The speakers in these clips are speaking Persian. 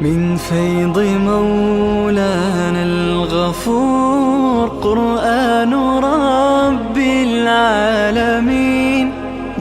من فيض مولانا الغفور قرآن رب العالمين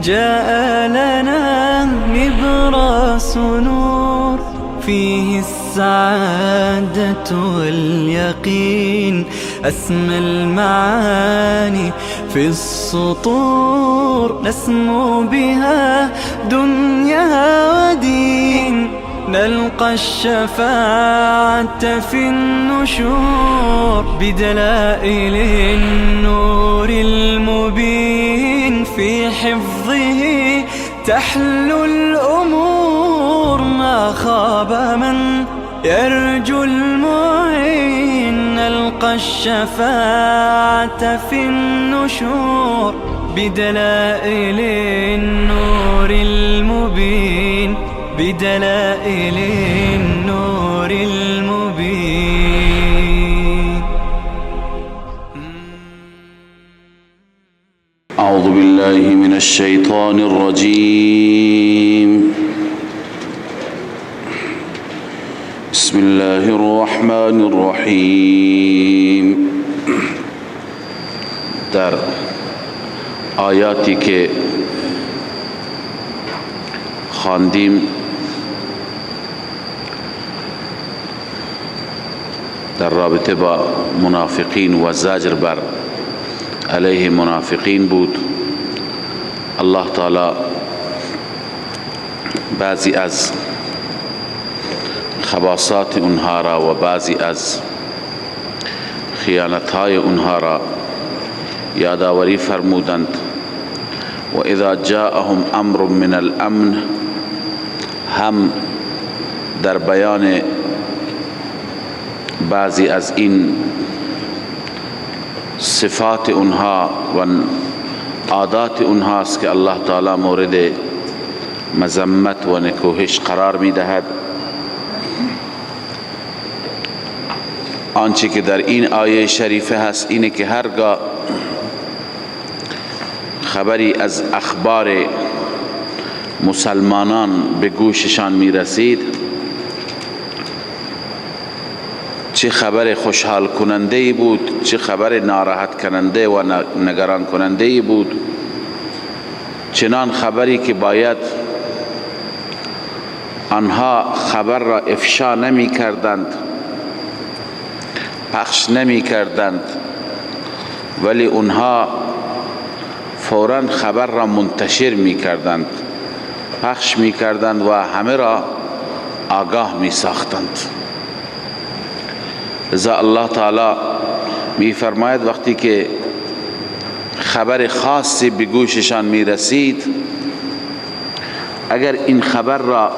جاء لنا نبراس نور فيه السعادة واليقين أسمى المعاني في السطور نسمو بها دنيا ودين نلقى الشفاعة في النشور بدلائل النور المبين في حفظه تحلو الأمور ما خاب من يرجو المعين نلقى الشفاعة في النشور بدلائل النور المبين بدلائل النور المبين. أعوذ بالله من الشيطان الرجيم. بسم الله الرحمن الرحیم. در آیاتی که خواندیم در رابطه با منافقین و زجر بر علیه منافقین بود. الله تعالی بعضی از خباثات اونها را و بعضی از خیانتهای اونها را یادآوری فرمودند. و اذا جاءهم امر من الامن، هم در بیان بعضی از این صفات اونها و عادات اونهاست که الله تعالی مورد مذمت و نکوهش قرار میدهد. آنچه که در این آیه شریفه هست اینه که هرگاه خبری از اخبار مسلمانان به گوششان میرسید، چه خبر خوشحال کننده بود چه خبر ناراحت کننده و نگران کننده بود، چنان خبری که باید آنها خبر را افشا نمی کردند، پخش نمی کردند، ولی اونها فوراً خبر را منتشر می کردند، پخش می کردند و همه را آگاه می ساختند. لذا الله تعالی می فرماید وقتی که خبر خاصی به گوششان می رسید، اگر این خبر را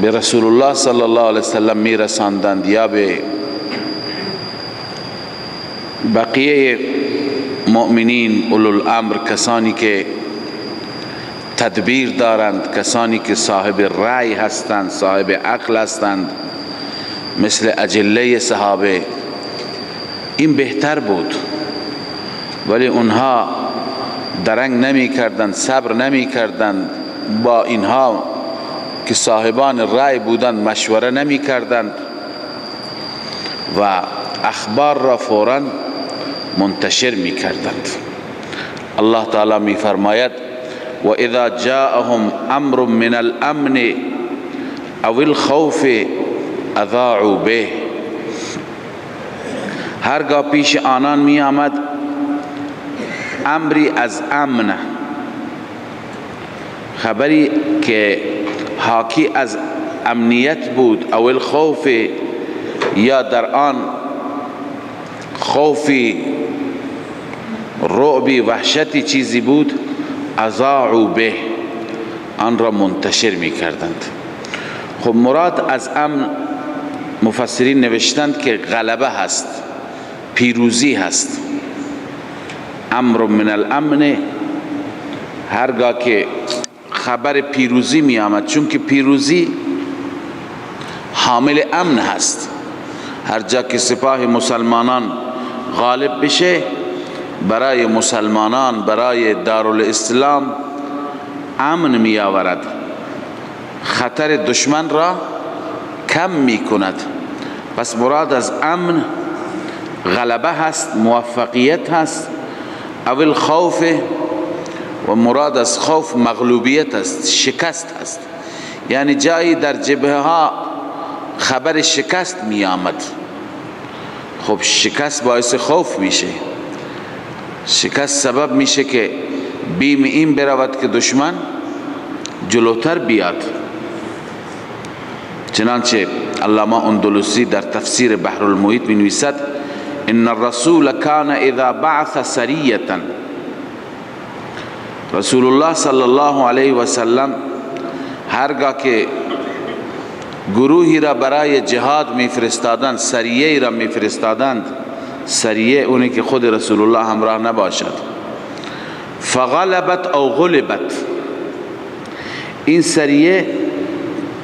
به رسول الله صلی الله علیه وسلم می رساندند یا به بقیه مؤمنین اولو الامر، کسانی که تدبیر دارند، کسانی که صاحب رأی هستند، صاحب عقل هستند، مثل اجله صحابه، این بهتر بود. ولی اونها درنگ نمی کردند، صبر نمی کردند، با اینها که صاحبان رأی بودند مشوره نمی کردند و اخبار را فوراً منتشر می کردند. الله تعالی می فرماید و اذا جاءهم امر من الامن او الخوف اذاعوا به، هرگاه پیش آنان می آمد امری از امن، خبری که حاکی از امنیت بود، او الخوف، یا در آن خوفی، رعبی، وحشتی چیزی بود، اذاعوا به، آن را منتشر می کردند. خب مراد از امن مفسرین نوشتند که غلبه هست، پیروزی هست. امر من الامن، هرگاه که خبر پیروزی می آمد، چون که پیروزی حامل امن هست. هر جا که سپاه مسلمانان غالب بشه، برای مسلمانان، برای دارالاسلام امن می آورد، خطر دشمن را کم می کند. پس مراد از امن غلبه هست، موفقیت هست. او الخوف، و مراد از خوف مغلوبیت است، شکست هست. یعنی جایی در جبهه ها خبر شکست می آمد. خب شکست باعث خوف میشه، شکست سبب میشه که بیم این برود که دشمن جلوتر بیاد. چنانچه علامه اندلسی در تفسیر بحر المحیط می نویسد ان الرسول کان اذا بعث سریه، رسول الله صلی الله علیه و سلم هرگاه که گروهی را برای جهاد میفرستادند، سریه را میفرستادند، سریه اونی که خود رسول الله همراه نباشد، فغلبت او غلبت، این سریه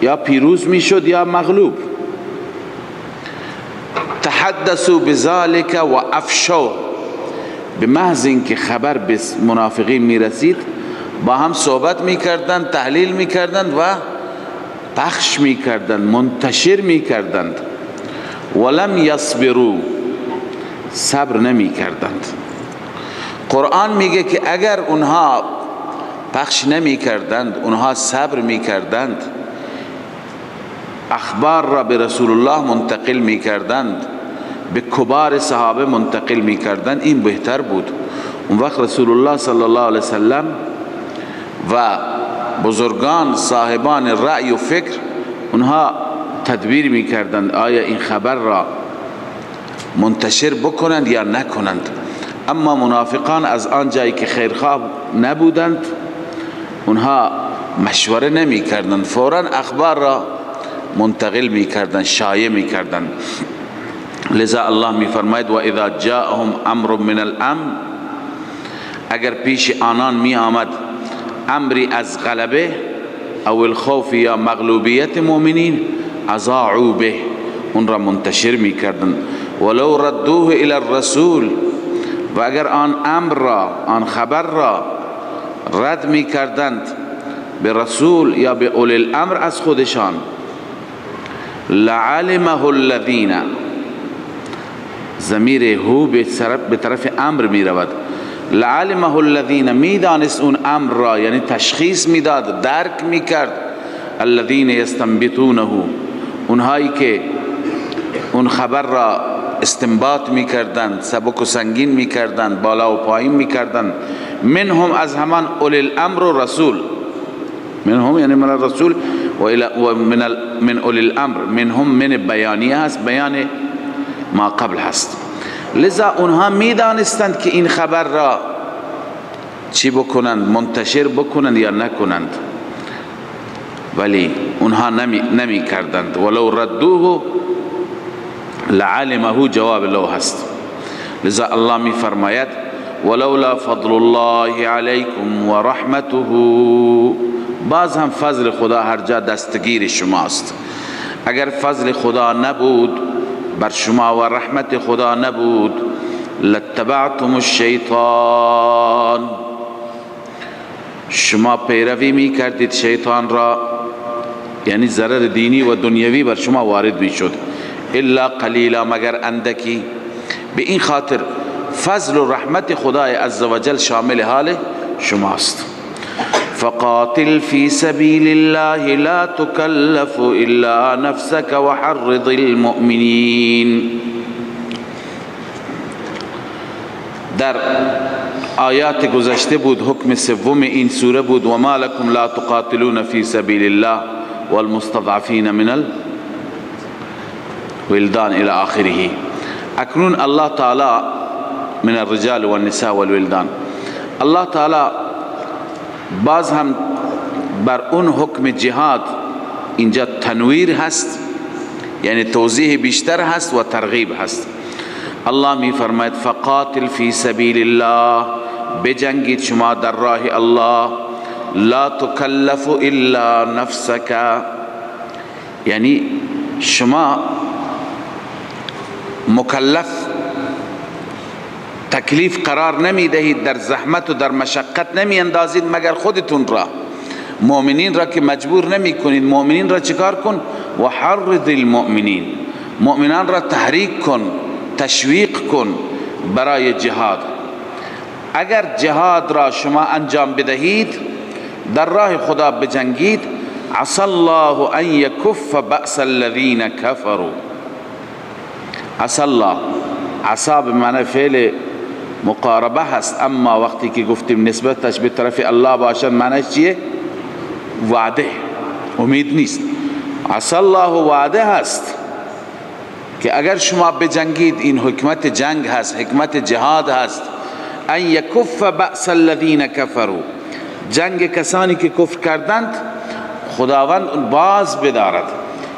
یا پیروز میشد یا مغلوب، تحدثوا بذلك و افشوا، به محض اینکه خبر به منافقین میرسید با هم صحبت میکردند، تحلیل میکردند و پخش میکردند، منتشر میکردند. ولم یصبروا، صبر نمیکردند. قرآن میگه که اگر اونها پخش نمیکردند، اونها صبر میکردند، اخبار را به رسول الله منتقل میکردند، به کبار صحابه منتقل میکردند، این بهتر بود. اون وقت رسول الله صلی الله علیه وسلم و بزرگان صاحبان رأی و فکر اونها تدبیر میکردند آیا این خبر را منتشر بکنند یا نکنند. اما منافقان از آن جایی که خیرخواه نبودند اونها مشوره نمیکردند، فوراً اخبار را منتقل میکردند، شایع میکردند. لذا الله میفرماید و اذا جاءهم امر من الامن، اگر پیش آنان می آمد امری از غلبه او الخوف یا مغلوبیت مؤمنین، اذاعوا به، اون را منتشر میکردند. ولو ردوه الى الرسول، و اگر آن امر را، آن خبر را رد میکردند به رسول یا به اولی الامر از خودشان، لعلمه الذین، ضمیر هو به طرف امر می رود، لعلمه الذین، می دانست اون امر را، یعنی تشخیص می داد، درک می کرد، الذین یستنبطونه، اونهایی که اون خبر را استنباط می کردند، سبک و سنگین می کردند، بالا و پایین می کردند، منهم، از همان اولی الامر و رسول، منهم یعنی من الرسول و من اولی الامر، منهم من بیانیه هست، بیان ما قبل هست. لذا اونها می دانستند که این خبر را چی بکنند، منتشر بکنند یا نکنند، ولی اونها نمی کردند. ولو ردوه لعلمه، جواب لو هست. لذا الله می فرماید ولولا فضل الله علیکم و رحمته، باز هم فضل خدا هر جا دستگیر شماست. اگر فضل خدا نبود بر شما و رحمت خدا نبود، لاتبعتم الشیطان، شما پیروی می کردید شیطان را، یعنی ضرر دینی و دنیوی بر شما وارد می شد، الا قلیلا، مگر اندکی. به این خاطر فضل و رحمت خدای عزوجل شامل حال شماست. فقاتل في سبيل الله لا تكلف إلا نفسك وحرض المؤمنين. در آیات گذشته بود حکم سوم این سوره بود و ما لكم لا تقاتلون في سبيل الله والمستضعفين من الولدان الى آخره. اکنون الله تعالی من الرجال والنساء والولدان، الله تعالی باز هم بر اون حکم جهاد اینجا تنویر هست، یعنی توضیح بیشتر هست و ترغیب هست. الله می فرماید فقاتل فی سبیل الله، بجنگید شما در راه الله، لا تکلف الا نفسک، یعنی شما مکلف، تکلیف قرار نمی دهید، در زحمت و در مشقت نمی اندازید مگر خودتون را. مؤمنین را که مجبور نمی کنید. مؤمنین را چیکار کن؟ و حرض المؤمنین، مؤمنان را تحریک کن، تشویق کن برای جهاد. اگر جهاد را شما انجام بدهید، در راه خدا بجنگید، عسى الله ان یکف بأس الذین کفروا. عسى الله، عسى به معنی فعل مقاربه هست، اما وقتی که گفتیم نسبتش به طرف الله باشد معنیش چیه؟ وعده، امید نیست. عسى الله وعده هست که اگر شما بجنگید، این حکمت جنگ هست، حکمت جهاد هست، ان یکف بأس الذین کفروا، جنگ کسانی که کفر کردند خداوند باز بدارد،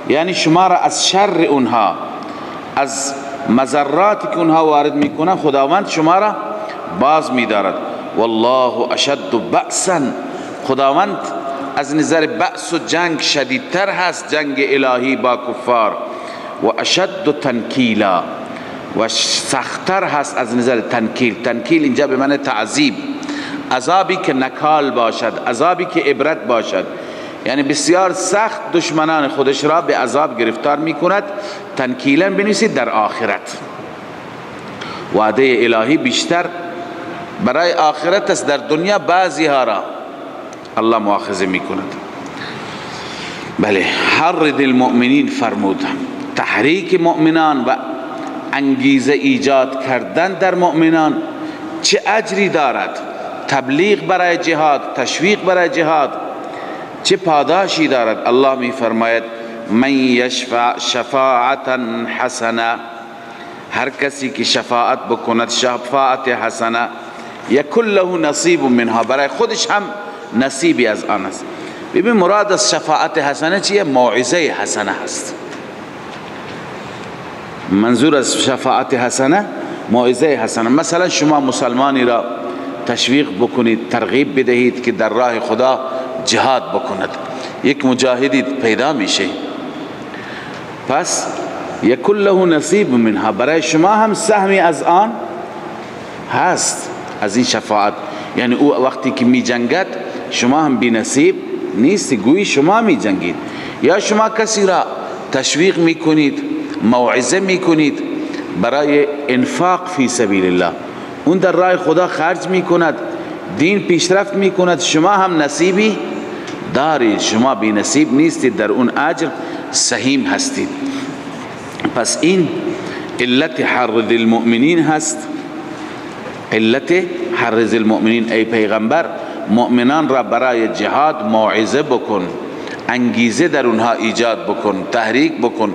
یعنی شما را از شر اونها، از مضراتی که اونها وارد میکنن خداوند شما را باز میدارد. والله اشد بأسا، خداوند از نظر بأس و جنگ شدیدتر هست، جنگ الهی با کفار. و اشد تنکیلا، و سختتر هست از نظر تنکیل. تنکیل اینجا به معنی تعذیب، عذابی که نکال باشد، عذابی که عبرت باشد، یعنی بسیار سخت دشمنان خودش را به عذاب گرفتار می کند. تنکیلا بنویسید در آخرت. وعده الهی بیشتر برای آخرت است، در دنیا بعضی ها را الله مؤاخذه می کند. بله، حرض المؤمنین فرمود، تحریک مؤمنان و انگیزه ایجاد کردن در مؤمنان چه اجری دارد. تبلیغ برای جهاد، تشویق برای جهاد چه پاداشی دارد. الله می فرماید من یشفع شفاعتا حسنه، هر کسی که شفاعت بکند، شفاعت حسنه، یکن له نصیب منها، برای خودش هم نصیبی از آن است. ببین مراد از شفاعت حسنه چیه؟ موعظه حسنه هست. منظور از شفاعت حسنه موعظه حسنه. مثلا شما مسلمانی را تشویق بکنید، ترغیب بدهید که در راه خدا جهاد بکند، یک مجاهدی پیدا میشه، پس یکن له نصیب منها، برای شما هم سهمی از آن هست، از این شفاعت. یعنی او وقتی که می جنگد شما هم بی نصیب نیستی، گویی شما می جنگید. یا شما کسی را تشویق می کنید، موعظه می کنید برای انفاق فی سبیل الله، اون در راه خدا خرج می کند، دین پیشرفت می کند، شما هم نصیبی دارید، شما بی نصیب نیستید، در اون اجر سهیم هستید. پس این علت حرض المؤمنین هست. علت حرض المؤمنین، ای پیغمبر مؤمنان را برای جهاد موعظه بکن، انگیزه در اونها ایجاد بکن، تحریک بکن.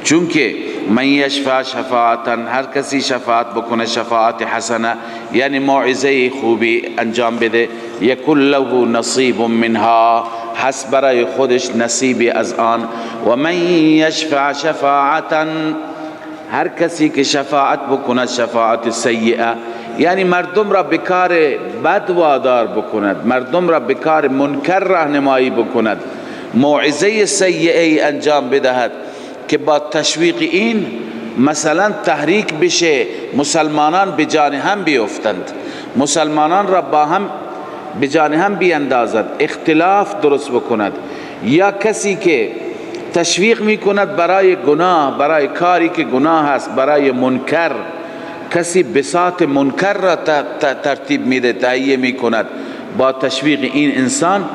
چون که من یشفع شفاعتا، هر کسی شفاعت بکنه، شفاعت حسنه یعنی موعظه خوبی انجام بده، یکن له نصیب منها، هست برای خودش نصیبی از آن. و من یشفع شفاعتا، هر کسی که شفاعت بکند، شفاعت سیئه یعنی مردم را به کار بد وادار بکند، مردم را به کار منکر راهنمایی بکند، موعظه سیئه انجام بدهد که با تشویق این مثلا تحریک بشه، مسلمانان به جان هم بیفتند، مسلمانان را با هم به جان هم بیندازد، اختلاف درست بکند. یا کسی که تشویق میکند برای گناه، برای کاری که گناه است، برای منکر، کسی بساط منکر را ترتیب میده، تهیه میکند، با تشویق این انسان،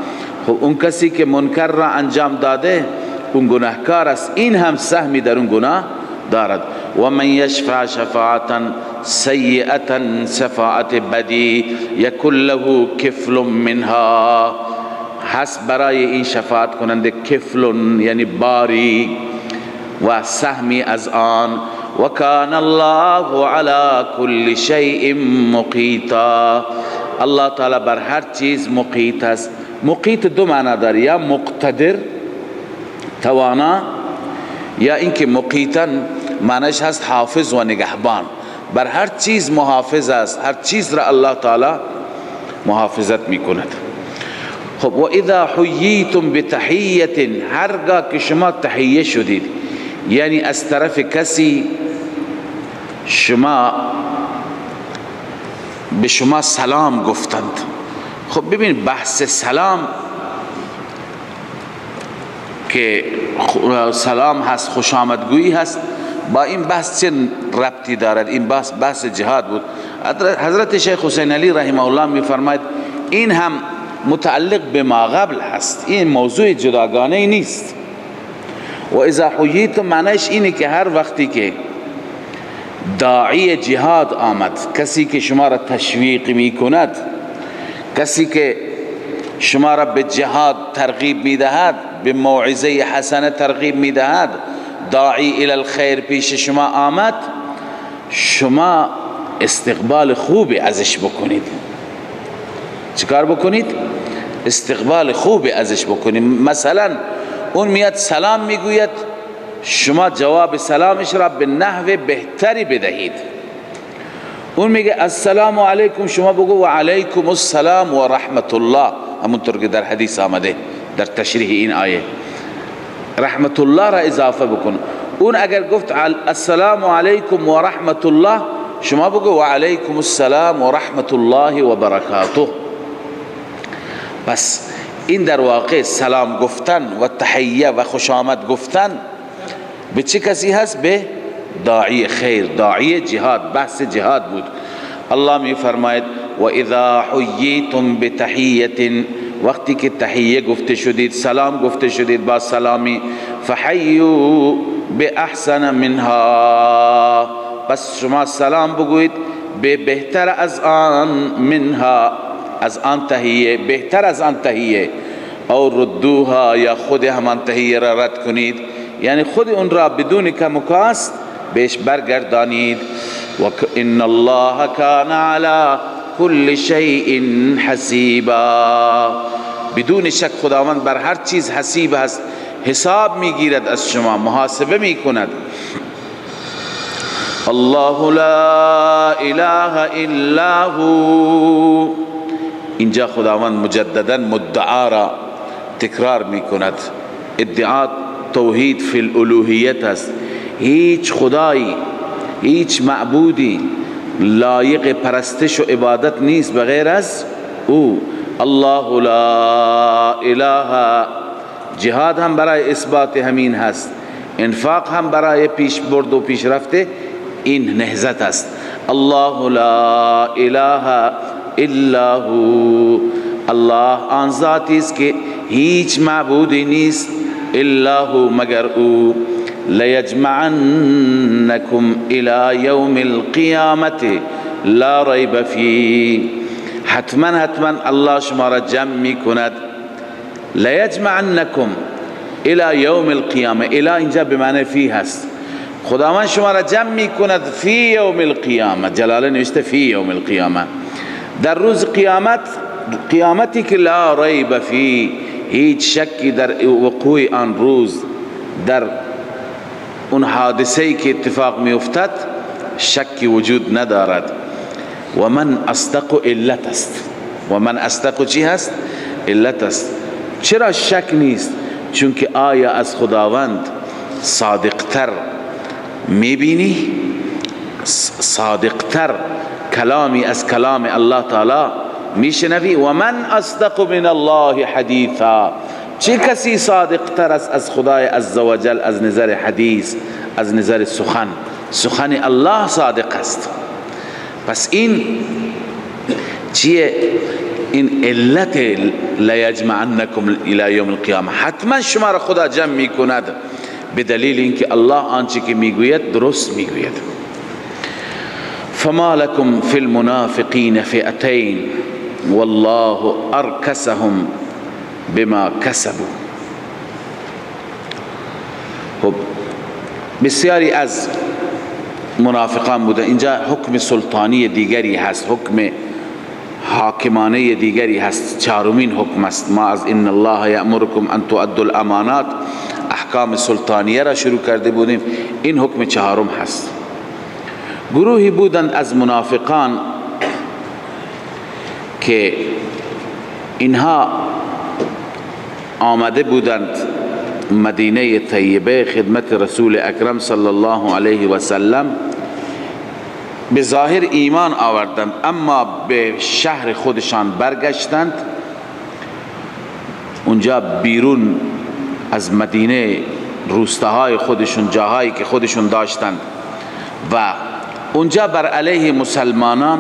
خب اون کسی که منکر را انجام داده اون گناهکار است، این هم سهمی در اون گناه دارد. و من یشفع شفاعتا سیئتا، شفاعت بدی، یکن له کفل منها، هست برای این شفاعت کننده کفل یعنی باری و سهمی از آن. و کان الله علی کل شیء مقیتا، الله تعالی بر هر چیز مقیت است. مقیت دو معنی داره، یا مقتدر توانا، یا اینکه مقیتا معنیش هست حافظ و نگهبان، بر هر چیز محافظ است، هر چیز را الله تعالی محافظت میکند. خب و اذا حییتم بتحیه، هرگاه که شما تحیه شدید، یعنی از طرف کسی شما به شما سلام گفتند. خب ببین بحث سلام که سلام هست، خوش آمدگویی هست، با این بحث چه ربطی دارد؟ این بحث جهاد بود. حضرت شیخ حسین علی رحمه الله می فرماید این هم متعلق به ما قبل هست، این موضوع جداگانه نیست. و اذا حییتم معنیش اینه که هر وقتی که داعی جهاد آمد، کسی که شما را تشویق می کند، کسی که شما را به جهاد ترغیب می دهد، به موعظه حسنه ترغیب می دهد، داعی الی الخیر پیش شما آمد، شما استقبال خوب ازش بکنید. چیکار بکنید؟ استقبال خوب ازش بکنید. مثلا اون میاد سلام میگوید، شما جواب سلامش را به نحو بهتری بدهید. اون میگه السلام علیکم، شما بگو و علیکم السلام و رحمت الله، همونطور که در حدیث آمده در تشریح این آیه، رحمت الله را اضافه بکن. اون اگر گفت السلام علیکم و رحمت الله، شما بگو و علیکم السلام و رحمت الله و برکاته. بس این در واقع سلام گفتن و تحیه و خوش آمد گفتن به چه کسی هست؟ به داعی خیر، داعی جهاد. بحث جهاد بود. الله می فرماید و اذا حییتم بتحیه، وقتی که تحیه گفته شدید، سلام گفته شدید با سلامی، فحیوا باحسن منها، پس شما سلام بگویید به بهتر از آن، منها از آن تحیه، بهتر از آن تحیه، او ردوها، یا خود همان تحیه را رد کنید، یعنی خود اون را بدون کم و کاست بهش برگردانید. و ان الله کان علی کل شیء حسیبا، بدون شک خداوند بر هر چیز حسیب است، حساب میگیرد از شما، محاسبه میکند. الله لا اله الا هو، اینجا خداوند مجددا مدعا را تکرار میکند. ادعا توحید فی الالوهیت است. هیچ خدایی، هیچ معبودی لایق پرستش و عبادت نیست بغیر از او. الله لا اله، جهاد هم برای اثبات همین هست، انفاق هم برای پیش برد و پیشرفت این نهضت است. الله لا اله الا هو، الله آن ذاتی است که هیچ معبودی نیست الا هو مگر او. لیجمعنکم الی یوم القیامت لا ریب فیه، حتما الله شما را جمع می کند. لیجمعنکم الی یوم القیامه، الی اینجا به معنی فی هست. خداوند شما را جمع می کند فی یوم القیامه، جلاله نوشته فی یوم القیامه، در روز قیامت، قیامتی که لا ریب فیه، هیچ شکی در وقوع آن روز، در اون حادثه‌ای که اتفاق می افتد شکی وجود ندارد. و من اصدق علت است. و من اصدق چی هست؟ علت است. چرا شک نیست؟ چون که آیا از خداوند صادقتر میبینی؟ صادقتر کلامی از کلام الله تعالی میشنوی؟ و من اصدق من الله حدیثا، چه کسی صادقتر است از خدای عزوجل از نظر حدیث، از نظر سخن الله صادق است. پس این چیه؟ این علت لیجمعنکم الی یوم القیامه، حتما شما را خدا جمع می کند، به دلیل اینکه الله آنچه که میگوید درست میگوید. فما لكم في المنافقین فئتین والله ارکسهم بما کسبوا. خب بسیاری از منافقان بوده. اینجا حکم سلطانی دیگری هست، حکم حاکمانه دیگری هست، چهارمین حکم است. ما از ان الله یأمرکم ان تؤدوا الامانات، احکام سلطانیه را شروع کرده بودیم، این حکم چهارم هست. گروهی بودند از منافقان که اینها آمده بودند مدینه طیبه خدمت رسول اکرم صلی الله علیه و سلم، به ظاهر ایمان آوردند، اما به شهر خودشان برگشتند. اونجا بیرون از مدینه روستاهای خودشون، جاهایی که خودشون داشتند و اونجا بر علیه مسلمانان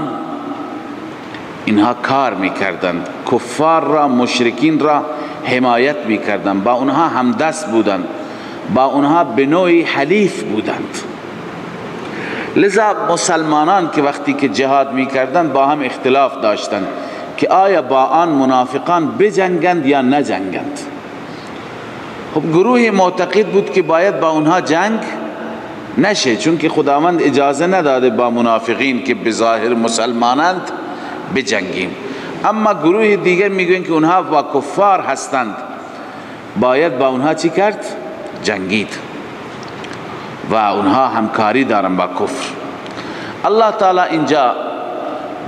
اینها کار میکردند، کفار را، مشرکین را حمایت میکردند، با اونها همدست بودند، با اونها به نوعی حلیف بودند. لذا مسلمانان که وقتی که جهاد میکردند با هم اختلاف داشتند که آیا با آن منافقان بجنگند یا نجنگند. خب گروه معتقد بود که باید با اونها جنگ نشه، چون که خداوند اجازه نداده با منافقین که بظاهر مسلمانند بجنگیم. اما گروه دیگر میگوین که اونها با کفار هستند، باید با اونها چی کرد؟ جنگید و اونها همکاری دارن با کفر. الله تعالی اینجا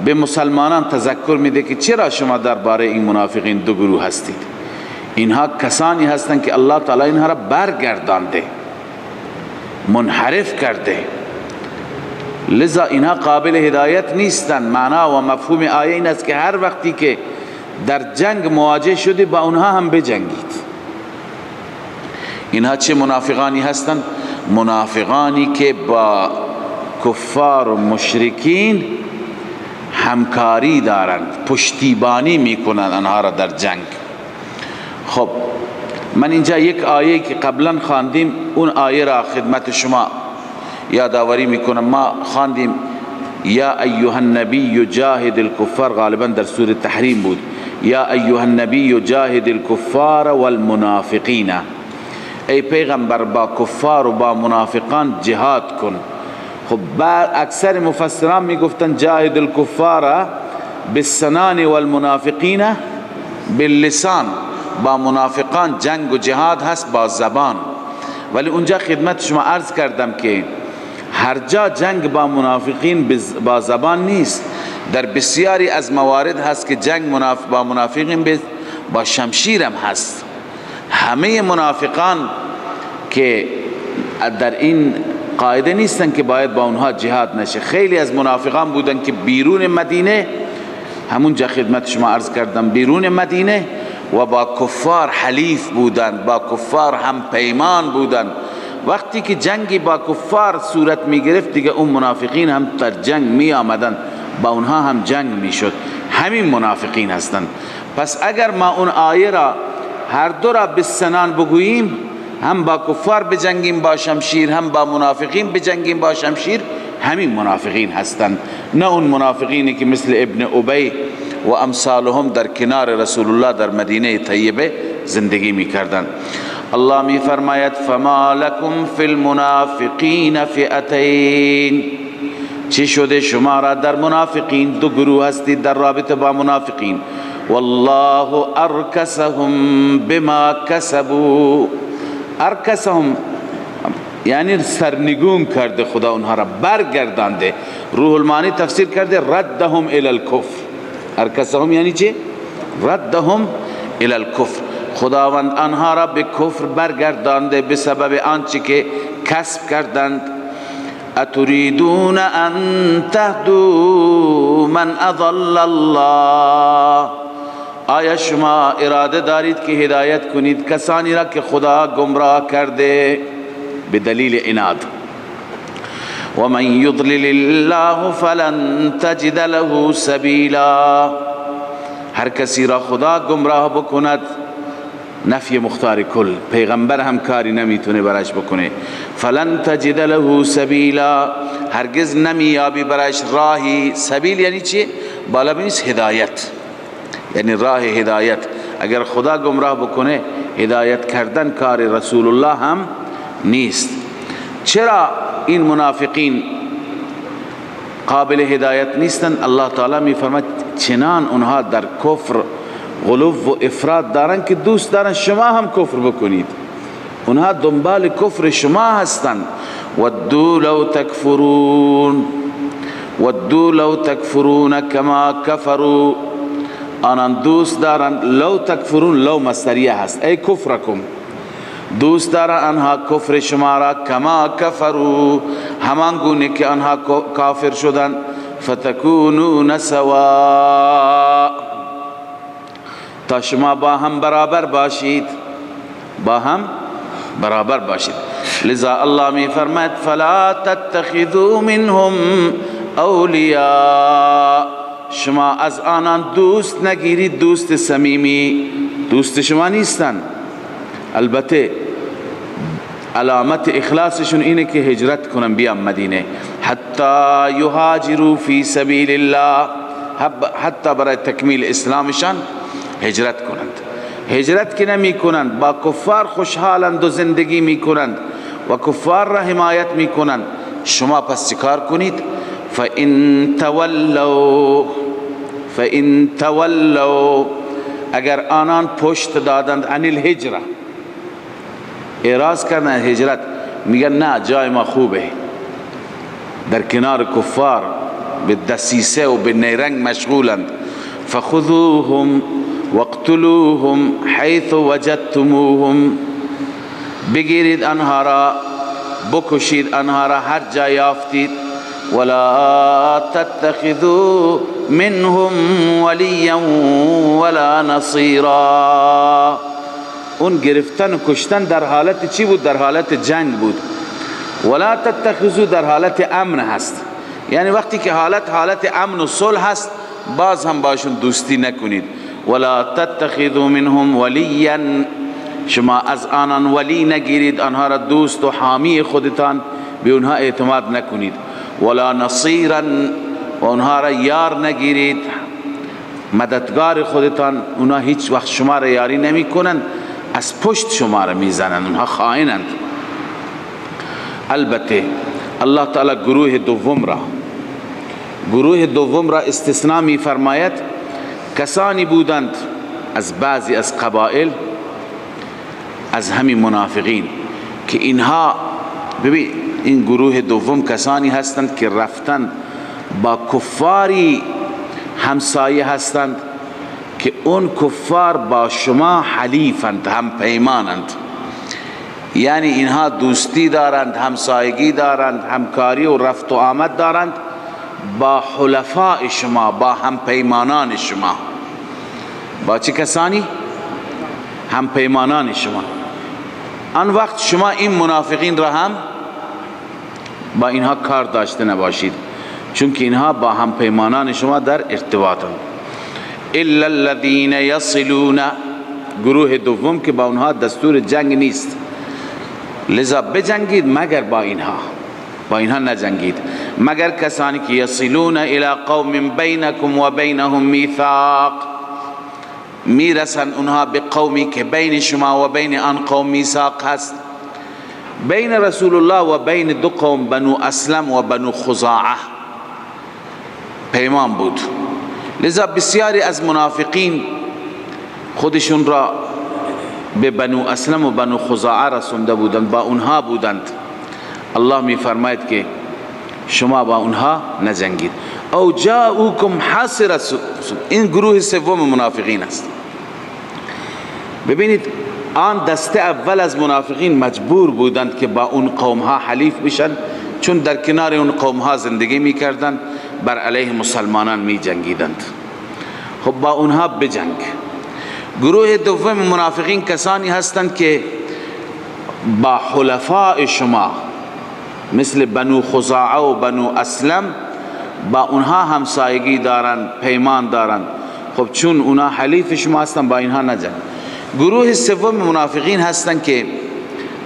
به مسلمانان تذکر میده که چرا شما درباره این منافقین دو گروه هستید. اینها کسانی هستند که الله تعالی اینها را برگردانده، منحرف کرده، لذا اینها قابل هدایت نیستند. معنا و مفهوم آیه این است که هر وقتی که در جنگ مواجه شده با اونها هم بجنگید. اینها چه منافقانی هستند؟ منافقانی که با کفار و مشرکین همکاری دارند، پشتیبانی میکنند آنها را در جنگ. خب من اینجا یک آیه که قبلا خواندیم اون آیه را خدمت شما یادآوری میکنم. ما خواندیم یا ایها النبی جاهد الکفار، غالبا در سوره تحریم بود، یا ایها النبی جاهد الکفار والمنافقین، ای پیغمبر با کفار و با منافقان جهاد کن. خب اکثر مفسران میگفتن جاهد الکفار بالسنان والمنافقین باللسان، با منافقان جنگ و جهاد هست با زبان. ولی اونجا خدمت شما عرض کردم که هر جا جنگ با منافقین با زبان نیست. در بسیاری از موارد هست که جنگ با منافقین با شمشیر هم هست. همه منافقان که در این قاعده نیستن که باید با اونها جهاد نشه. خیلی از منافقان بودن که بیرون مدینه، همونجا خدمت شما عرض کردم، بیرون مدینه و با کفار حلیف بودن، با کفار هم پیمان بودن. وقتی که جنگی با کفار صورت می گرفت دیگه اون منافقین هم در جنگ می آمدن، با اونها هم جنگ می شد. همین منافقین هستند. پس اگر ما اون آیه را هر دو را بالسنان بگوییم، هم با کفار بجنگیم با شمشیر، هم با منافقین بجنگیم با شمشیر، همین منافقین هستند، نه اون منافقینی که مثل ابن ابی و امثالهم در کنار رسول الله در مدینه طیبه زندگی می کردند. الله می فرماید فما لکم فی المنافقین فئتین، چی شده شما را در منافقین دو گروه هستید در رابطه با منافقین. والله ارکسهم بما کسبوا، ارکسهم یعنی سرنگون کرده، خدا اونها را برگردانده. روح المعانی تفسیر کرده ردهم الی الکفر. ارکسهم یعنی چه؟ ردهم الی الکفر، خداوند آنها را به کفر برگردانده به سبب آنچه که کسب کردند. اتریدون ان تهدوا من اضل الله، آیا شما اراده دارید که هدایت کنید کسانی را که خدا گمراه کرده به دلیل عناد؟ و من یضلل الله فلن تجد له سبیلا، هر کسی را خدا گمراه بکند، نفی مختار کل، پیغمبر هم کاری نمیتونه برایش بکنه. فلن تجد له سبیلا، هرگز نمیابی برایش راهی. سبیل یعنی چی؟ بالا بینیست هدایت، یعنی راه هدایت. اگر خدا گمراه بکنه هدایت کردن کار رسول الله هم نیست. چرا این منافقین قابل هدایت نیستن؟ الله تعالی می فرماید چنان اونها در کفر غلو و افراط دارن که دوست دارن شما هم کفر بکنید. اونها دنبال کفر شما هستن. ودوا لو تکفرون، ودوا لو تکفرون کما کفروا، آنان دوست دارن لو تکفرون، لو مصدریه هست، ای کفرکم، دوست دارن آنها کفر شما را، کما کفروا، همان گونه که آنها کافر شدن، فتکونون سواء، تا شما با هم برابر باشید. با هم برابر باشید. لذا الله می فرماید فلا تتخذوا منهم اولیاء، شما از آنان دوست نگیرید، دوست صمیمی دوست شما نیستن. البته علامت اخلاصشون اینه که هجرت کنن بیان مدینه، حتی یهاجروا فی سبیل الله، حتی برای تکمیل اسلامشان هجرت کنند. هجرت که نمی کنند، با کفار خوشحالند و زندگی می کنند و کفار را حمایت می کنند، شما پس چیکار کنید؟ فَإِن تَوَلَّوْا اگر آنان پشت دادند عن الهجره، اعراض کردن هجرت، میگن نه جای ما خوبه، در کنار کفار به دسیسه و به نیرنگ مشغولند، فخذوهم واقتلوهم حیث وجدتموهم، بگیرید آنها را، بکشید آنها را هر جا یافتید، ولا تتخذوا منهم ولیا ولا نصیرا. اون گرفتن و کشتن در حالت چی بود؟ در حالت جنگ بود. ولا تتخذوا در حالت امن هست، یعنی وقتی که حالت امن و صلح هست باز هم باشون دوستی نکنید. ولا تتخذوا منهم ولیا، شما از آنان ولی نگیرید، آنها را دوست و حامی خودتان به اونها اعتماد نکنید. ولا نصیرا، و اونها را یار نگیرید، مددگار خودتان، اونها هیچ وقت شما را یاری نمی کنند، از پشت شما را میزنند، اونها خائنند. البته الله تعالی گروه دوم را استثناء می فرماید. کسانی بودند از بعضی از قبائل، از همین منافقین، که اینها، ببین این گروه دوم کسانی هستند که رفتن با کفاری همسایه هستند که اون کفار با شما حلیفند، هم پیمانند، یعنی اینها دوستی دارند، همسایگی دارند، همکاری و رفت و آمد دارند با حلفاء شما، با هم پیمانان شما. با چه کسانی؟ هم پیمانان شما. آن وقت شما این منافقین را هم با اینها کار داشته نباشید، چون که اینها با هم پیمانان شما در ارتباطند. الا الذين يصلون، گروه دوم که با اونها دستور جنگ نیست، لذا بجنگید مگر با اینها نجنگید، مگر کسانی که یصلون الى قوم بینکم و بینهم میثاق، میرسن اونها به قومی که بین شما و بین آن قوم میثاق هست. بین رسول الله و بین دو قوم، بنو اسلم و بنو خزاعه، پیمان بود. لذا بسیاری از منافقین خودشون را به بنو اسلم و بنو خزاعه رسونده بودند، با اونها بودند. الله می فرماید که شما با اونها نجنگید. او جاءوکم حاصر، این گروه سوم منافقین است. ببینید آن دسته اول از منافقین مجبور بودند که با اون قوم ها حلیف بشن، چون در کنار اون قوم ها زندگی می کردند، بر علیه مسلمانان می جنگیدند. خب با اونها بجنگ. گروه دوم منافقین کسانی هستند که با حلفاء شما مثل بنو خزاعه و بنو اسلم با اونها همسایگی دارند، پیمان دارند. خب چون اونها حلیف شما هستند با اینها نجنگ. گروه سوم منافقین هستند که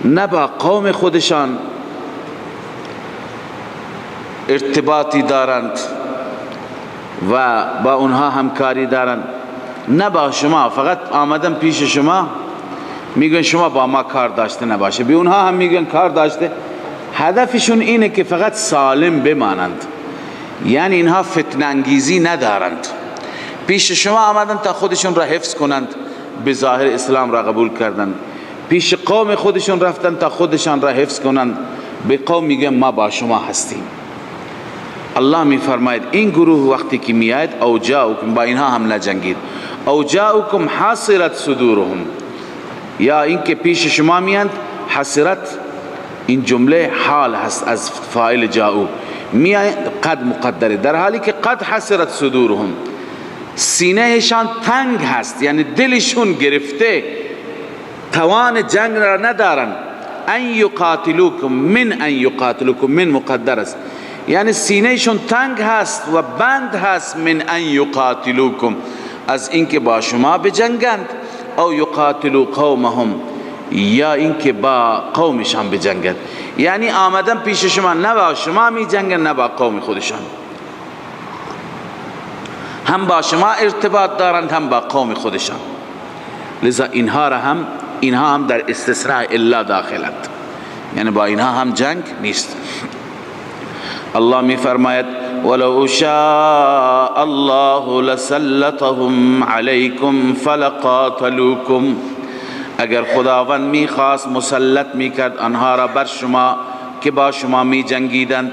نه با قوم خودشان ارتباطی دارند و با اونها همکاری دارند، نه با شما، فقط آمدن پیش شما میگن شما با ما کار داشته نباشه، به اونها هم میگن کار داشته. هدفشون اینه که فقط سالم بمانند، یعنی اینها فتنه انگیزی ندارند. پیش شما آمدن تا خودشون را حفظ کنند، به ظاهر اسلام را قبول کردند. پیش قوم خودشون رفتن تا خودشان را حفظ کنند، به قوم میگن ما با شما هستیم. الله می فرماید این گروه وقتی که میاد، او جاءوکم، با اینها هم نجنگید. او جاءوکم حاصرت صدورهم، یا این که پیش شما میاند، حاصرت این جمله حال هست از فاعل جاءو، میاند قد مقدره، در حالی که قد حاصرت صدورهم، سینهشان تنگ هست، یعنی دلشون گرفته توان جنگ را ندارن. ان یقاتلوکم، من ان یقاتلوکم، من مقدر است، یعنی سینه شون تنگ هست و بند هست. من ان یقاتلوکم، از اینکه با شما بجنگند. او یقاتلو قومهم، یا اینکه با قومشان بجنگند. یعنی آمدن پیش شما، نه با شما می جنگن نه با قوم خودشان، هم با شما ارتباط دارند هم با قوم خودشان. لذا اینها هم در استثناء الا داخلند، یعنی با اینها هم جنگ نیست. الله می فرماید ولو شاء الله لسلطهم علیکم فلقاتلوکم، اگر خداوند می خواست مسلط می کرد آنها را بر شما که با شما می جنگیدند.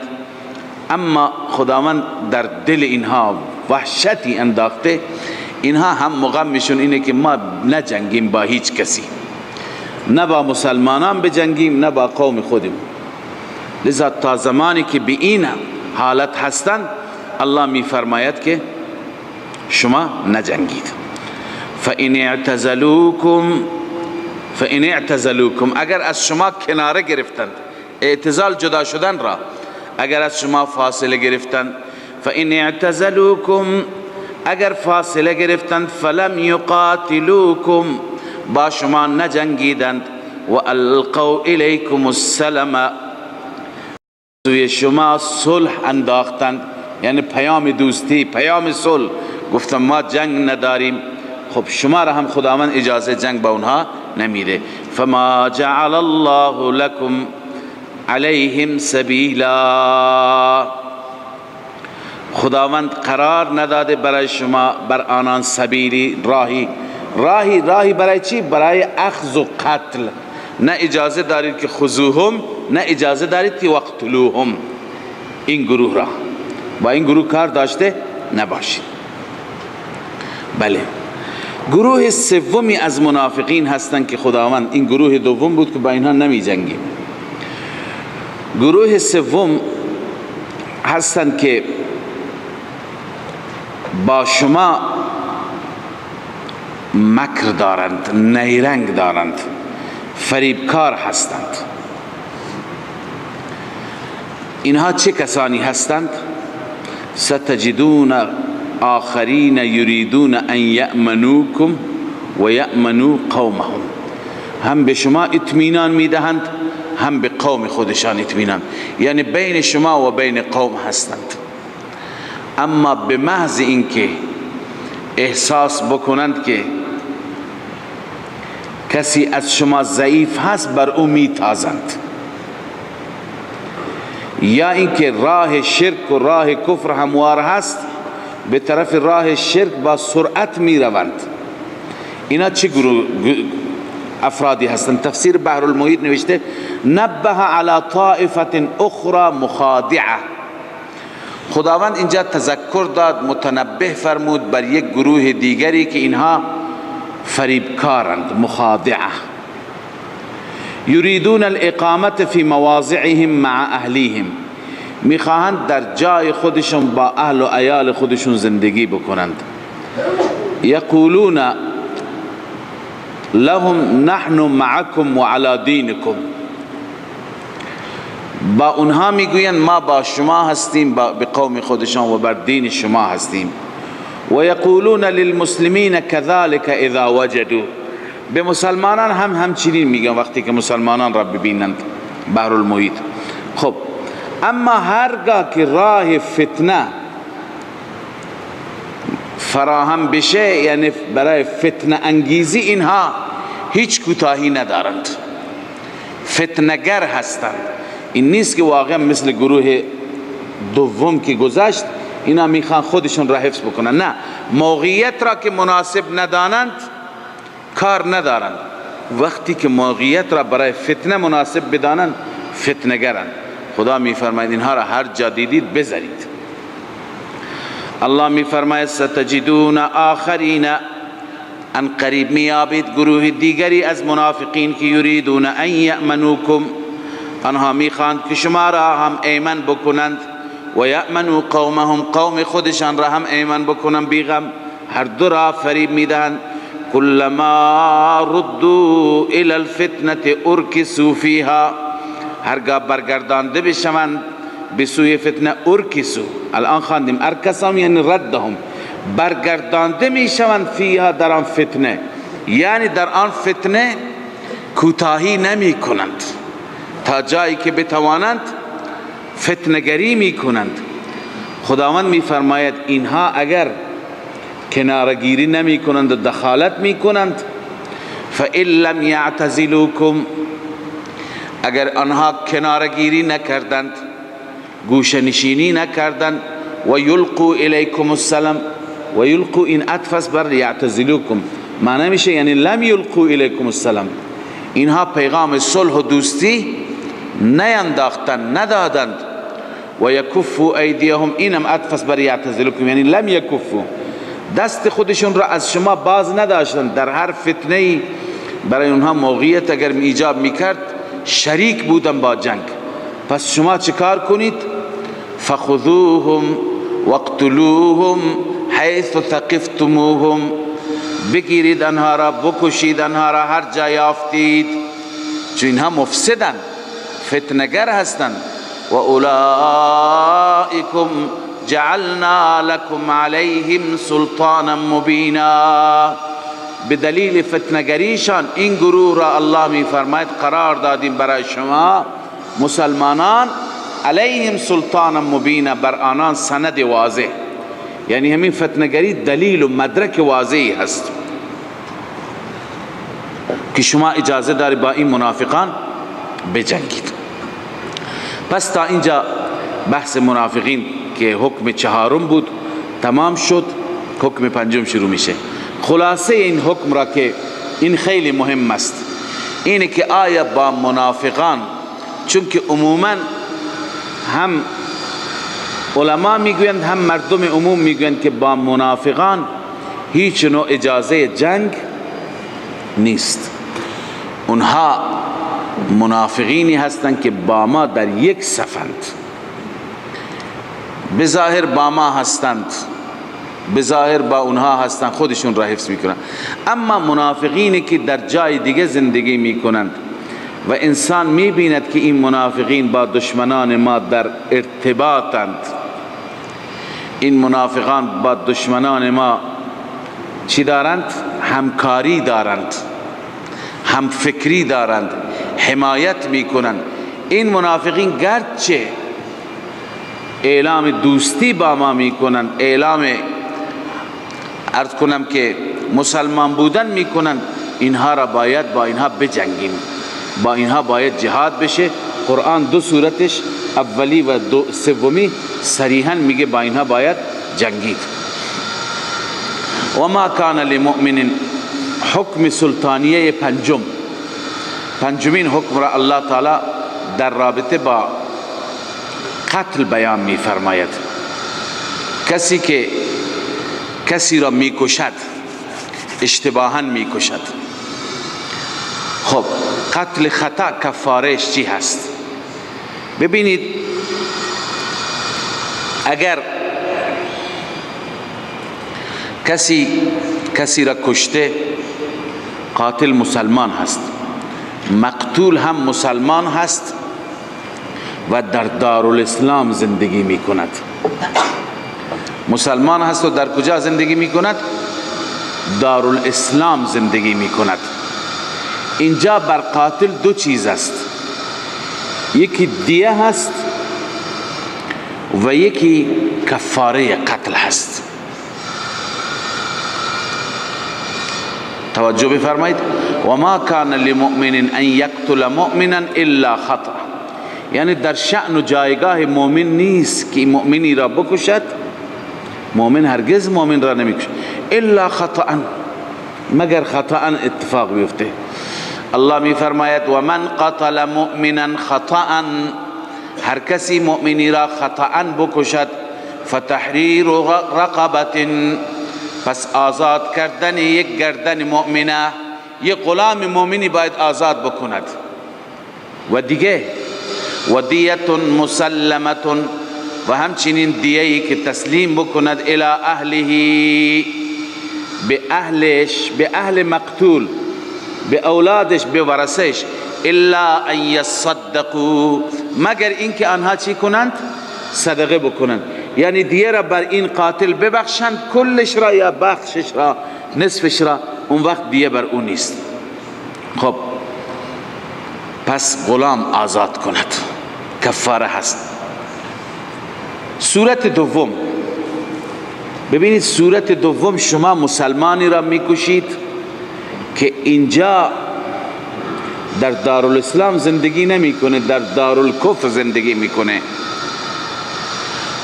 اما خداوند در دل اینها وحشتی انداخته، اینها هم مغمشون اینه که ما نجنگیم با هیچ کسی، نه با مسلمانان بجنگیم نه با قوم خودم. لذا تا زمانی که به این حالت هستند الله می فرماید که شما نجنگید. فإن اعتزلوکم، اگر از شما کناره گرفتند، اعتزال جدا شدن را اگر از شما فاصله گرفتند، فإن اعتزلوکم، اگر فاصله گرفتند، فلم یقاتلوکم، با شما نجنگیدند، و القوا الیکم السلم، سوی شما صلح انداختند، یعنی پیام دوستی، پیام صلح، گفتم ما جنگ نداریم. خب شما را هم خداوند اجازه جنگ با اونها نمیده. فما جعل الله لكم علیهم سبیلا، خداوند قرار نداده برای شما بر آنان سبیلی، راهی برای چی؟ برای اخذ و قتل. نه اجازه دارید که خذوهم، نه اجازه دارید که وقتلوهم. این گروه را با این گروه کار داشته نباشید. بله، گروه سومی از منافقین هستند که خداوند، این گروه دوم بود که با اینها نمی جنگیم. گروه سوم هستند که با شما مکر دارند، نیرنگ دارند، فریبکار هستند. اینها چه کسانی هستند؟ ستجدون آخرین یریدون ان یأمنوکم و یأمنوا قومهم، هم به شما اطمینان میدهند هم به قوم خودشان اطمینان، یعنی بین شما و بین قوم هستند. اما به محض اینکه احساس بکنند که کسی از شما ضعیف هست، بر او میتازند، یا اینکه راه شرک و راه کفر هموار هست، به طرف راه شرک با سرعت می روند. اینا چه گروه افرادی هستند؟ تفسیر بحر المحیط نوشته نبه علی طائفة اخرى مخادعه، خداوند اینجا تذکر داد، متنبه فرمود بر یک گروه دیگری که اینها فریبکارند، مخادعه. یریدون الاقامت فی مواضعهم مع اهلیهم، میخواهند در جای خودشون با اهل و عیال خودشون زندگی بکنند. یقولون لهم نحن معکم و علی دینکم، با اونها میگویند ما با شما هستیم، به قوم خودشان و بر دین شما هستیم. و یقولون للمسلمین كذلك اذا وجدوا، به مسلمانان هم همچنین میگن وقتی که مسلمانان را ببینند. بحر المحیط. خب اما هرگاه که راه فتنه فراهم بشه، یعنی برای فتنه انگیزی، اینها هیچ کوتاهی ندارند، فتنگر هستند. این نیست که واقعا مثل گروه دوم که گذشت اینا میخوان خودشون را حفظ بکنن، نه، موقعیت را که مناسب ندانند کار ندارند، وقتی که موقعیت را برای فتنه مناسب بدانند فتنگرند. خدا میفرماید اینها را هر جا دیدید بزنید. الله میفرماید ستجدون آخرین، ان قریب میابید گروه دیگری از منافقین که یریدون ان یأمنوکم، آنها میخواند که شما را هم ایمن بکنند، و یأمنوا قومهم، قوم خودشان را هم ایمن بکنند، بیغم، هر دو را فریب میدهند. كلما ردوا الى الفتنه اركسوا فيها، هرگاه برگردانده بشوند به سوی فتنه ارکسو، الان خواندیم ارکسام یعنی ردهم، برگردانده میشوند فیها در آن فتنه، یعنی در آن فتنه کوتاهی نمی کنند تا جایی که بتوانند فتنگری می کنند. خداوند می فرماید اینها اگر کنارگیری نمی کنند و دخالت می کنند، فإن لم یعتزلوکم، اگر آنها کنارگیری نکردند، گوشنشینی نکردند، و یلقوا الیکم السلام، و یلقوا این عطف بر یعتزلوکم، معنی میشه یعنی لم یلقوا الیکم السلام، اینها پیغام صلح و دوستی نینداختند، ندادند. و یکفوا ایدیهم، اینم عطف بر یعتزلوکم یعنی لم یکفوا، دست خودشون را از شما باز نداشتند، در هر فتنه‌ای برای اونها موقعیت اگر ایجاب میکرد شریک بودن با جنگ. پس شما چیکار کنید؟ فخذوهم واقتلوهم حیث ثقفتموهم، بگیرید آنها را، بکشید آنها را هر جا یافتید، چون اینها مفسدن، فتنگر هستند. و اولئکم جعلنا لكم علیهم سلطانا مبینا، به دلیل فتنگریشان این گروه را الله می فرماید قرار دادیم برای شما مسلمانان، علیهم سلطانا مبینا، بر آنان سند واضح، یعنی همین فتنگری دلیل و مدرک واضحی هست که شما اجازه داری با این منافقان بجنگید. پس تا اینجا بحث منافقین که حکم چهارم بود تمام شد، حکم پنجم شروع میشه. خلاصه این حکم را که این خیلی مهم است، اینه که آیا با منافقان، چون که عموما هم علما میگویند هم مردم عموم میگویند که با منافقان هیچ نوع اجازه جنگ نیست، اونها منافقینی هستند که با ما در یک صفند، بظاهر با ما هستند، بظاهر با اونها هستند، خودشون را حفظ میکنند. اما منافقینی که در جای دیگه زندگی میکنند و انسان میبیند که این منافقین با دشمنان ما در ارتباطند، این منافقان با دشمنان ما چی دارند؟ همکاری دارند، هم فکری دارند، حمایت میکنند. این منافقین گرچه اعلام دوستی با ما میکنند، اعلام عرض کنم که مسلمان بودن میکنند، اینها را باید با اینها بجنگیم، با اینها باید جهاد بشه. قرآن دو صورتش اولی و سومی صریحا میگه با اینها باید جنگید. و ما کان لمؤمن، حکم سلطانیه پنجمین حکم را الله تعالی در رابطه با قتل بیان می فرماید. کسی که کسی را می کشد، اشتباها می کشد، خب قتل خطا کفارش چی هست؟ ببینید اگر کسی را کشته، قاتل مسلمان هست، مقتول هم مسلمان هست و در دارالاسلام زندگی می کند. مسلمان هست و در کجا زندگی می کند؟ دارالاسلام زندگی می کند. اینجا بر قاتل دو چیز است، یکی دیه هست و یکی کفاره قتل هست. توجه بفرمایید. و ما کان لمؤمن ان یقتل مؤمنا الا خطأ، یعنی در شأن و جایگاه مؤمن نیست که مؤمنی را بکشد، مؤمن هرگز مؤمن را نمیکشد، الا خطأ، مگر خطأ اتفاق بیفته. الله می فرماید و من قتل مؤمنا خطأ، هر کسی مؤمنی را خطأ بکشد، فتحریر رقبة، پس آزاد کردن یک گردن مؤمنه، یک غلام مؤمنی باید آزاد بکند. و دیگه و دیت مسلمه، و همچنین دیهی که تسلیم بکند الی اهله، به اهلش، به اهل مقتول، به اولادش، به ورثش، الا ان یصدقوا، مگر اینکه آنها چی کنند؟ صدقه بکنند. یعنی دیه را بر این قاتل ببخشند، کلش را یا بخشش را، نصفش را، اون وقت دیه بر اون نیست. خب پس غلام آزاد کند، کفاره هست. صورت دوم، ببینید صورت دوم، شما مسلمانی را میکشید که اینجا در دارالاسلام زندگی نمیکنه، در دارالکفر زندگی میکنه.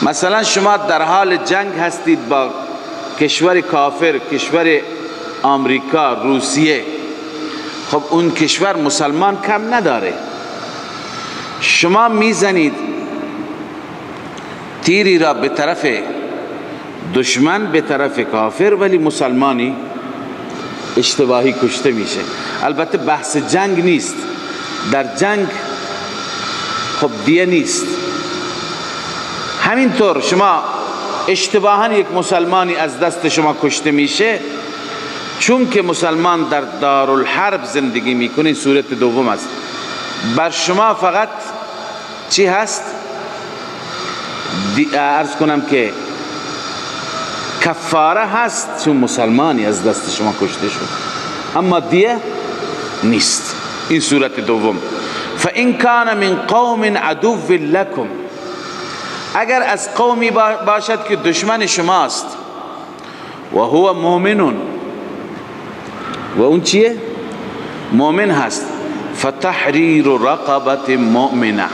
مثلا شما در حال جنگ هستید با کشور کافر، کشور آمریکا، روسیه. خب اون کشور مسلمان کم نداره، شما میزنید تیری را به طرف دشمن، به طرف کافر، ولی مسلمانی اشتباهی کشته میشه. البته بحث جنگ نیست، در جنگ خب دیه نیست. همینطور شما اشتباهاً یک مسلمانی از دست شما کشته میشه، چون که مسلمان در دارالحرب زندگی میکنه، صورت دوم است. بر شما فقط چی هست؟ عرض کنم که کفاره هست، چون مسلمانی از دست شما کشته شد، اما دیه نیست. این صورت دوم. فَإِنْ كَانَ مِنْ قَوْمٍ عَدُوٍّ لَكُمْ، اگر از قومی باشد که دشمن شماست، و هو مؤمن، و اون چیه؟ مؤمن هست، فتحریر رقبة مؤمنه،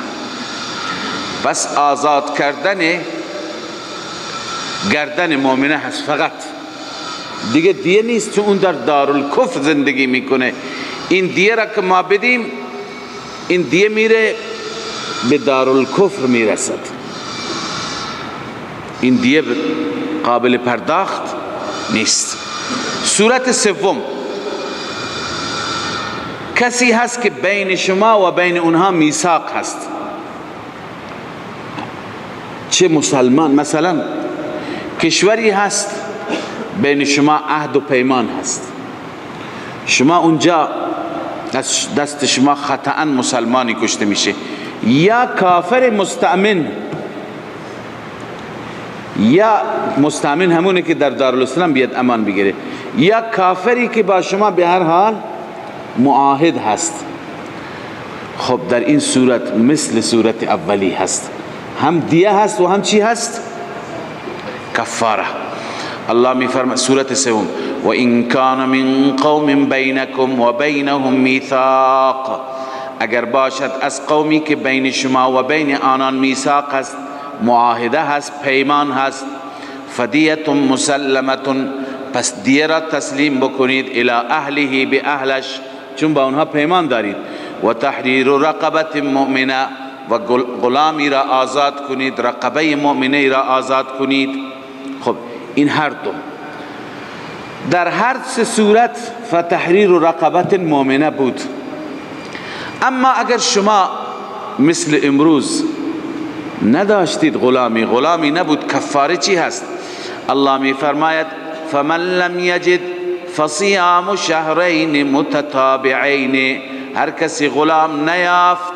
پس آزاد کردن گردن مؤمنه هست فقط، دیگه دیه نیست، چون اون در دارالکفر زندگی میکنه. این دیه را که ما بدیم، این دیه میره به دارالکفر میرسد، این دیه قابل پرداخت نیست. صورت سوم، کسی هست که بین شما و بین اونها میثاق هست، چه مسلمان، مثلا کشوری هست بین شما عهد و پیمان هست، شما اونجا دست شما خطأ مسلمانی کشته میشه، یا کافر مستأمن، یا مستأمن همونه که در دارالاسلام بیاد امان بگیره، یا کافری که با شما به هر حال معاهد هست. خب در این صورت مثل صورت اولی هست، هم دیه هست و هم چی هست؟ کفاره. الله می فرماید سورت سوم، و این کان من قوم بینکم و بینهم میثاق، اگر باشد از قومی که بین شما و بین آنان میثاق هست، معاهده هست، پیمان هست، فدیه مسلمه، پس دیه را تسلیم بکنید، الی اهله، به اهلش، چون با اونها پیمان دارید، و تحریر رقبه مؤمنه، و غلامی را آزاد کنید، رقبه مؤمنه را آزاد کنید. خب این هر دو، در هر سه صورت فتحریر رقبه مؤمنه بود. اما اگر شما مثل امروز نداشتید غلامی نبود، کفاره چی هست؟ الله می فرماید فمن لم یجد فصیام شهرین متتابعین، هر کسی غلام نیافت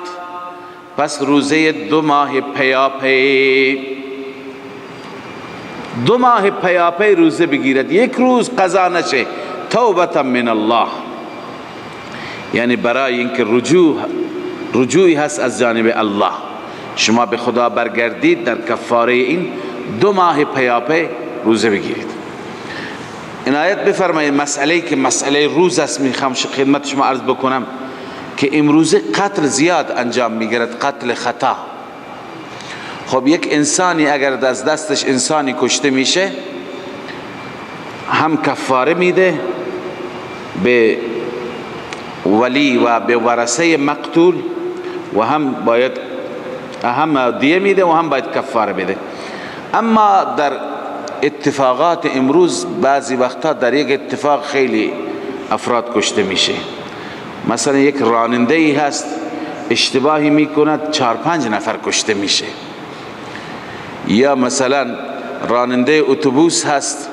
پس روزه 2 ماه پیاپی، 2 ماه پیاپی روزه بگیرد، 1 روز قضا نشه، توبه من الله، یعنی برای اینکه رجوعی هست از جانب الله، شما به خدا برگردید، در کفاره این 2 ماه پیاپی روزه بگیرید. عنایت بفرمایید مسئله که مسئله روز است، میخوام خدمت شما عرض بکنم که امروزه قتل زیاد انجام میگیرد، قتل خطا. خب یک انسانی اگر از دستش انسانی کشته میشه، هم کفاره میده به ولی و به ورثه مقتول، و هم دیه میده و هم باید کفاره بده. اما در اتفاقات امروز بعضی وقتا در یک اتفاق خیلی افراد کشته میشه. مثلا یک راننده ای هست اشتباهی میکند 4-5 نفر کشته میشه، یا مثلا راننده اتوبوس هست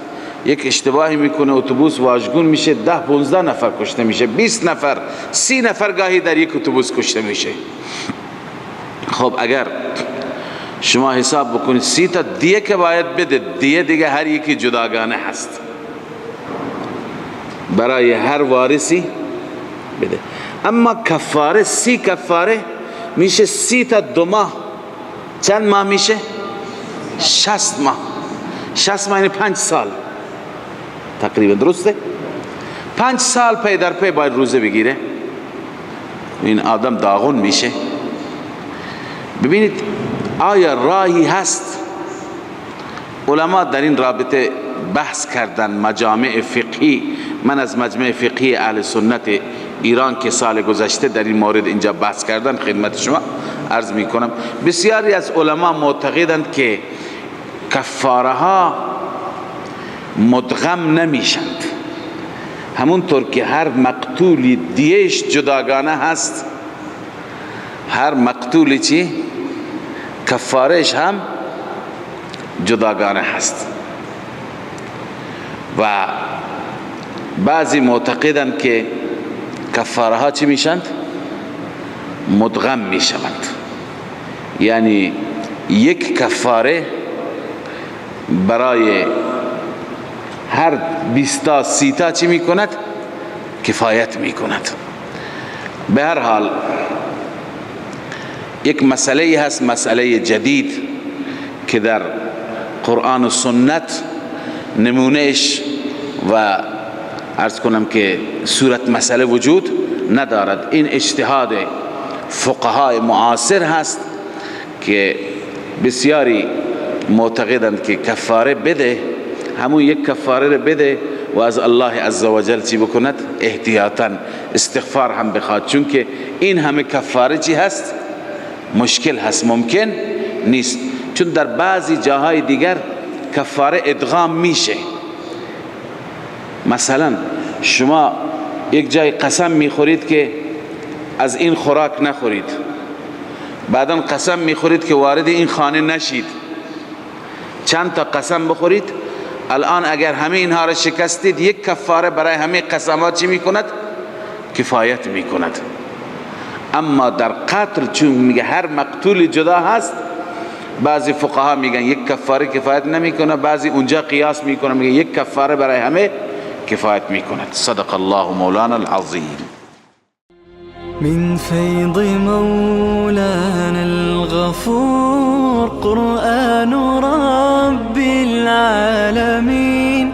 یک اشتباهی میکنه اتوبوس واژگون میشه، 10-15 نفر کشته میشه، 20 نفر 30 نفر گاهی در یک اتوبوس کشته میشه. خب اگر شما حساب بکنید 30 تا دیه که باید بده، دیه دیگه هر یکی جداگانه هست، برای هر وارثی بده. اما کفاره 30 کفاره میشه 30 تا 2 ماه. چند ماه میشه؟ 60 ماه. 60 ماه یعنی 5 سال تقریبا، درسته؟ 5 سال پی در پی باید روزه بگیره. این آدم داغون میشه. ببینید آیا راهی هست؟ علما در این رابطه بحث کردن، مجامع فقهی. من از مجمع فقهی اهل سنت ایران که سال گذشته در این مورد اینجا بحث کردن خدمت شما عرض می کنم. بسیاری از علما معتقدند که کفاره ها مدغم نمیشند، همونطور که هر مقتولی دیهش جداگانه هست، هر مقتولی چی؟ کفارش هم جداگانه هست. و بعضی معتقدند که کفاره ها چی میشند؟ مدغم میشوند، یعنی یک کفاره برای هر 20 تا 30 تا چی میکند؟ کفایت میکند. به هر حال یک مسئله هست، مسئله جدید که در قرآن و سنت نمونهش و عرض کنم که صورت مسئله وجود ندارد. این اجتهاد فقهای معاصر هست که بسیاری معتقدند که کفاره بده، همون یک کفاره رو بده و از الله عزوجل چی بکند؟ احتیاطاً استغفار هم بخواد، چون که این همه کفاره چی هست؟ مشکل هست، ممکن نیست. چون در بعضی جاهای دیگر کفاره ادغام میشه. مثلا شما یک جای قسم میخورید که از این خوراک نخورید، بعدا قسم میخورید که وارد این خانه نشید، چند تا قسم بخورید. الان اگر همه اینها را شکستید، یک کفاره برای همه قسمات چی میکند؟ کفایت میکند. اما در قتل چون میگه هر مقتول جدا هست، بعضی فقها میگن یک کفاره کفایت نمیکنه، بعضی اونجا قیاس میکنه میگه یک کفاره برای همه کفایت میکند. صدق الله مولانا العظیم. من فيض مولانا الغفور قرآن رب العالمين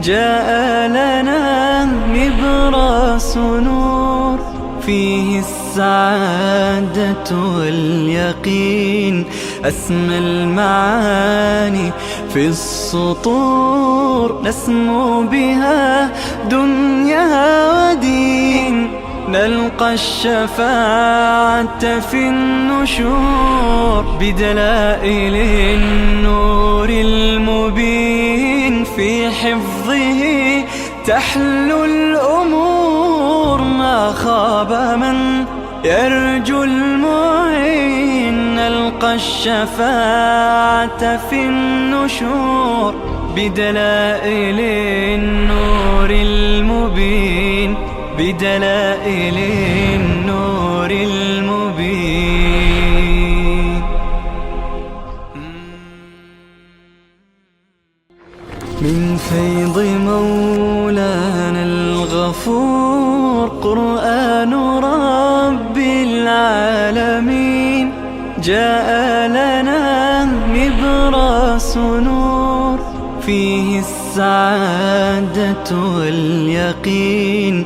جاء لنا نبراس نور فيه السعادة واليقين أسمى المعاني في السطور نسمو بها دنيا ودين نلقى الشفاعة في النشور بدلائل النور المبين في حفظه تحلو الأمور ما خاب من يرجو المعين نلقى الشفاعة في النشور بدلائل النور المبين بدلائل النور المبين. من فيض مولانا الغفور قرآن رب العالمين جاء لنا نبراس نور فيه السعادة واليقين